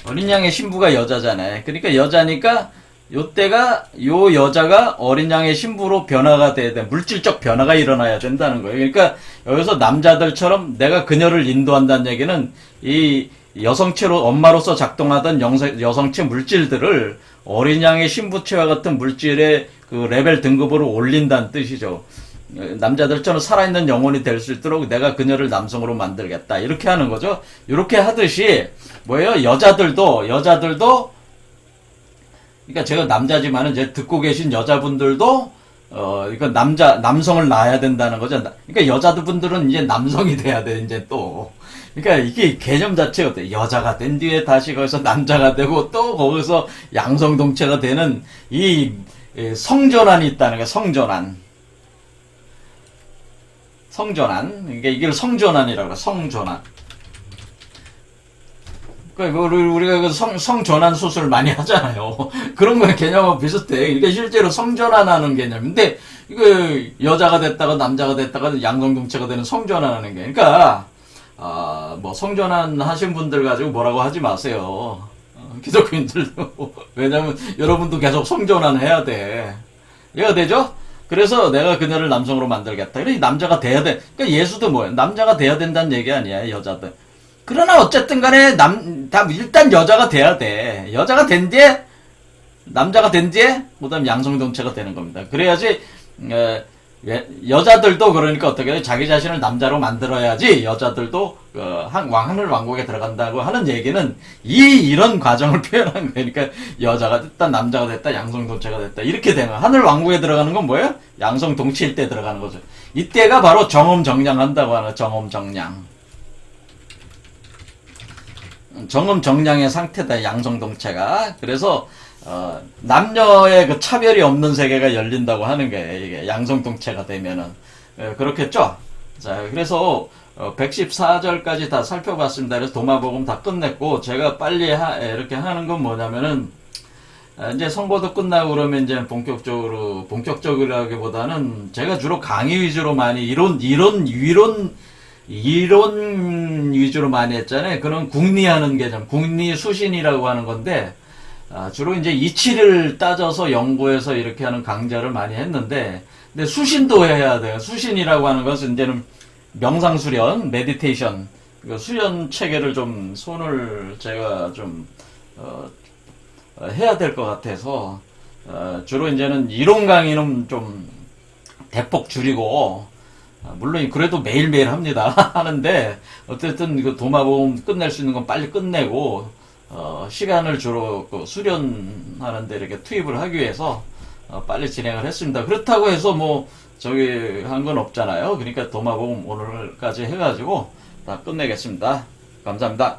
어린 양의 신부가 여자잖아요. 그러니까 여자니까 요 여자가 어린 양의 신부로 변화가 돼야 돼. 물질적 변화가 일어나야 된다는 거예요. 그러니까 여기서 남자들처럼 내가 그녀를 인도한다는 얘기는 이 여성체로, 엄마로서 작동하던 여성체 물질들을 어린 양의 신부체와 같은 물질의 그 레벨 등급으로 올린다는 뜻이죠. 남자들처럼 살아있는 영혼이 될 수 있도록 내가 그녀를 남성으로 만들겠다. 이렇게 하는 거죠. 이렇게 하듯이 뭐예요? 여자들도 그러니까 제가 남자지만은 이제 듣고 계신 여자분들도 이거 남성을 낳아야 된다는 거죠. 그러니까 여자분들은 이제 남성이 돼야 돼, 이제 또. 그러니까 이게 개념 자체가 어때? 여자가 된 뒤에 다시 거기서 남자가 되고 또 거기서 양성동체가 되는 이 성전환이 있다는 거야. 성전환. 그러니까 이걸 성전환이라고 해요. 성전환. 그러니까 우리가 그 성전환 수술 많이 하잖아요. 그런 거의 개념하고 비슷해. 그러니까 실제로 성전환하는 개념인데, 이거 여자가 됐다가 남자가 됐다가 양성동체가 되는 성전환하는 게. 그러니까 뭐 성전환 하신 분들 가지고 뭐라고 하지 마세요. 기독교인들도. 왜냐면 여러분도 계속 성전환 해야 돼. 이해가 되죠? 그래서 내가 그녀를 남성으로 만들겠다. 그래, 남자가 돼야 돼. 그러니까 예수도 뭐예요? 남자가 돼야 된다는 얘기 아니야, 여자들. 그러나 어쨌든 간에 다 일단 여자가 돼야 돼. 여자가 된 뒤에, 남자가 된 뒤에, 그 다음 양성동체가 되는 겁니다. 그래야지, 여자들도 그러니까 어떻게 해요? 자기 자신을 남자로 만들어야지 여자들도 하늘 왕국에 들어간다고 하는 얘기는 이런 과정을 표현한 거니까 여자가 됐다 남자가 됐다 양성동체가 됐다 이렇게 되는 하늘 왕국에 들어가는 건 뭐예요? 양성동체일 때 들어가는 거죠. 이때가 바로 정엄정량한다고 하는 정엄정량. 정엄정량의 상태다 양성동체가. 그래서 남녀의 그 차별이 없는 세계가 열린다고 하는 거예요. 이게 양성동체가 되면은. 그렇겠죠? 자, 그래서 114절까지 다 살펴봤습니다. 그래서 도마복음 다 끝냈고, 제가 빨리 이렇게 하는 건 뭐냐면은, 이제 선거도 끝나고 그러면 이제 본격적으로라기보다는 제가 주로 강의 위주로 많이, 이론 위주로 많이 했잖아요. 그런 궁리하는 개념, 궁리 수신이라고 하는 건데, 주로 이제 이치를 따져서 연구해서 이렇게 하는 강좌를 많이 했는데, 근데 수신도 해야 돼요. 수신이라고 하는 것은 이제는 명상수련, 메디테이션, 수련 체계를 좀 손을 제가 좀, 해야 될 것 같아서, 주로 이제는 이론 강의는 좀 대폭 줄이고, 물론 그래도 매일매일 합니다. 하는데, 어쨌든 그 도마보험 끝낼 수 있는 건 빨리 끝내고, 시간을 주로 그 수련하는데 이렇게 투입을 하기 위해서 빨리 진행을 했습니다. 그렇다고 해서 뭐 저기 한 건 없잖아요. 그러니까 도마보험 오늘까지 해가지고 다 끝내겠습니다. 감사합니다.